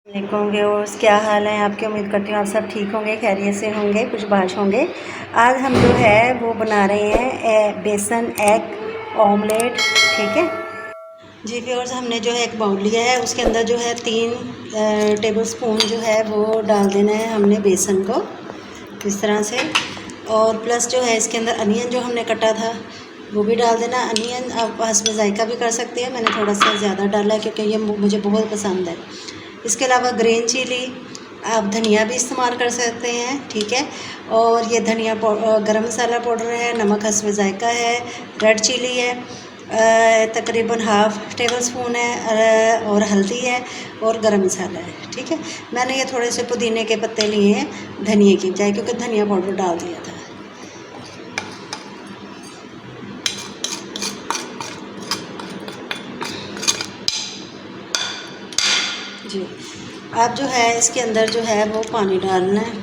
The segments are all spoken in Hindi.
वालेकुम व्यूअर्स, क्या हाल है आपके। उम्मीद करती हूँ आप सब ठीक होंगे, खैरियत से होंगे, कुछ बाश होंगे। आज हम जो है वो बना रहे हैं बेसन एग ऑमलेट। ठीक है जी व्यूअर्स, हमने जो है एक बाउल लिया है, उसके अंदर जो है 3 टेबलस्पून जो है वो डाल देना है हमने बेसन को इस तरह से। और प्लस जो है इसके अंदर अनियन जो हमने कटा था वो भी डाल देना। अनियन आप हस्ब जायका भी कर सकते हैं, मैंने थोड़ा सा ज़्यादा डाला है क्योंकि ये मुझे बहुत पसंद है। इसके अलावा ग्रीन चिली, आप धनिया भी इस्तेमाल कर सकते हैं। ठीक है, और ये धनिया गरम मसाला पाउडर है, नमक हस्ब जायका है, रेड चिली है तकरीबन हाफ़ टेबल स्पून है, और हल्दी है और गरम मसाला है। ठीक है, मैंने ये थोड़े से पुदीने के पत्ते लिए हैं धनिए की बजाय, क्योंकि धनिया पाउडर डाल दिया था। जी, आप जो है इसके अंदर जो है वो पानी डालना है।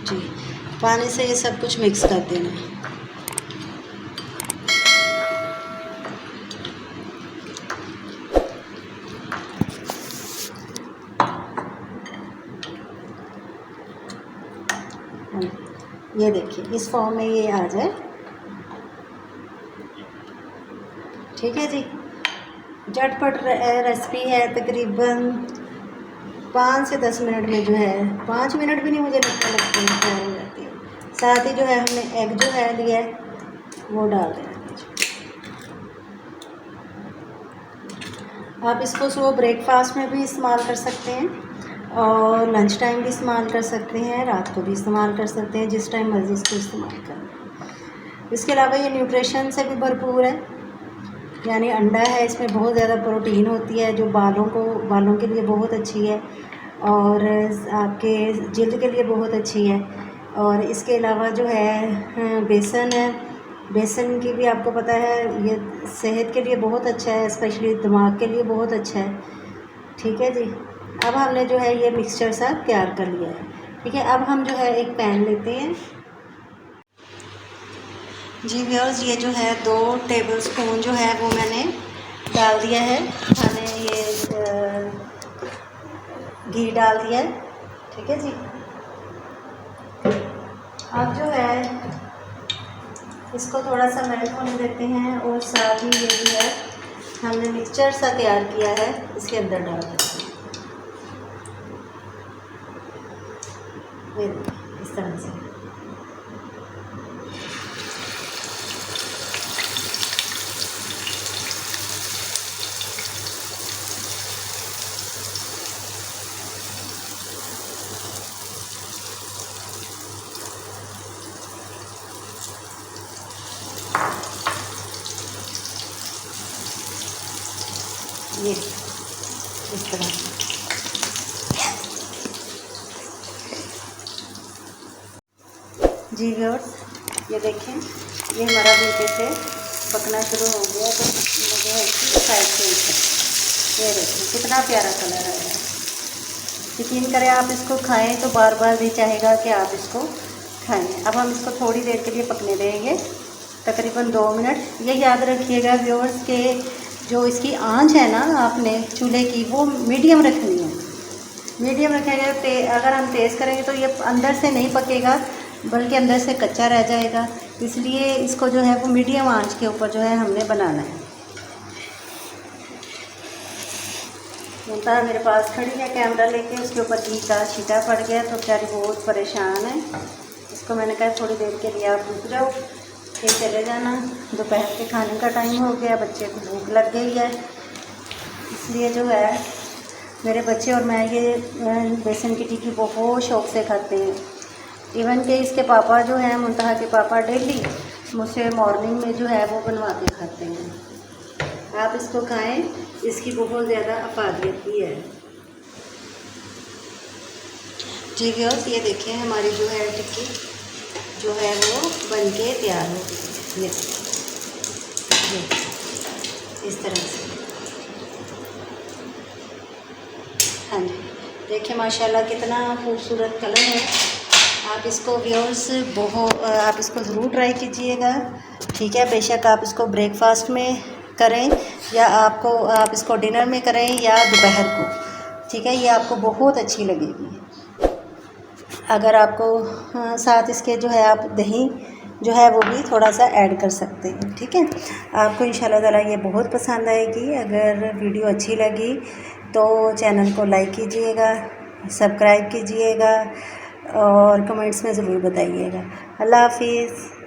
जी, पानी से ये सब कुछ मिक्स कर देना है। ये देखिए इस फॉर्म में ये आ जाए। ठीक है जी, झटपट रेसिपी है, तकरीबन 5 से 10 मिनट में जो है, 5 मिनट भी नहीं मुझे लगता है तैयार हो जाती है। साथ ही जो है हमने एग जो है लिया है वो डाल देना। आप इसको सुबह ब्रेकफास्ट में भी इस्तेमाल कर सकते हैं और लंच टाइम भी इस्तेमाल कर सकते हैं, रात को भी इस्तेमाल कर सकते हैं, जिस टाइम मर्ज़ी इसको इस्तेमाल करें। इसके अलावा ये न्यूट्रिशन से भी भरपूर है, यानी अंडा है, इसमें बहुत ज़्यादा प्रोटीन होती है जो बालों के लिए बहुत अच्छी है और आपके जिल्द के लिए बहुत अच्छी है। और इसके अलावा जो है बेसन है, बेसन की भी आपको पता है ये सेहत के लिए बहुत अच्छा है, स्पेशली दिमाग के लिए बहुत अच्छा है। ठीक है जी, अब हमने जो है ये मिक्सचर सा तैयार कर लिया है। ठीक है, अब हम जो है एक पैन लेते हैं। जी व्यूअर्स, ये जो है 2 टेबलस्पून जो है वो मैंने डाल दिया है, मैंने ये घी डाल दिया है। ठीक है जी, अब जो है इसको थोड़ा सा मेल्ट होने देते हैं और साथ ही ये जो है हमने मिक्सचर सा तैयार किया है इसके अंदर डाल देते हैं इस तरह से। ये इस तरह से जी व्यूअर्स, ये देखें ये हमारा हल्के से पकना शुरू हो गया, तो मुझे है इसकी साइड से ये देखें कितना प्यारा कलर आया है। यकीन करें आप इसको खाएं तो बार बार भी चाहेगा कि आप इसको खाएं। अब हम इसको थोड़ी देर के लिए पकने देंगे, तकरीबन 2 मिनट। ये याद रखिएगा व्यूअर्स के जो इसकी आंच है ना आपने चूल्हे की वो मीडियम रखनी है। मीडियम रखेंगे, अगर हम तेज़ करेंगे तो ये अंदर से नहीं पकेगा बल्कि अंदर से कच्चा रह जाएगा। इसलिए इसको जो है वो मीडियम आंच के ऊपर जो है हमने बनाना है। मुमताज़ मेरे पास खड़ी है कैमरा लेके, उसके ऊपर घी का छींटा पड़ गया तो बेचारी बहुत परेशान है। इसको मैंने कहा थोड़ी देर के लिए आप रुक जाओ, फिर चले जाना, दोपहर के खाने का टाइम हो गया, बच्चे को भूख लग गई है। इसलिए जो है मेरे बच्चे और मैं ये बेसन की टिक्की बहुत शौक़ से खाते हैं। इवन कि इसके पापा जो हैं, मुंतहा के पापा, डेली मुझसे मॉर्निंग में जो है वो बनवा के खाते हैं। आप इसको खाएं, इसकी बहुत ज़्यादा अफादियत भी है। जी व्यूअर्स, ये देखें हमारी जो है टिक्की जो है वो बन के तैयार हो गई है। ये इस तरह से, हाँ जी, देखिए माशाल्लाह कितना खूबसूरत कलर है। आप इसको व्यूअर्स आप इसको ज़रूर ट्राई कीजिएगा। ठीक है, बेशक आप इसको ब्रेकफास्ट में करें या आप इसको डिनर में करें या दोपहर को, ठीक है। ये आपको बहुत अच्छी लगेगी। अगर आपको साथ इसके जो है आप दही जो है वो भी थोड़ा सा ऐड कर सकते हैं, ठीक है। आपको इंशाल्लाह ताला ये बहुत पसंद आएगी। अगर वीडियो अच्छी लगी तो चैनल को लाइक कीजिएगा, सब्सक्राइब कीजिएगा और कमेंट्स में ज़रूर बताइएगा। अल्लाह हाफिज़।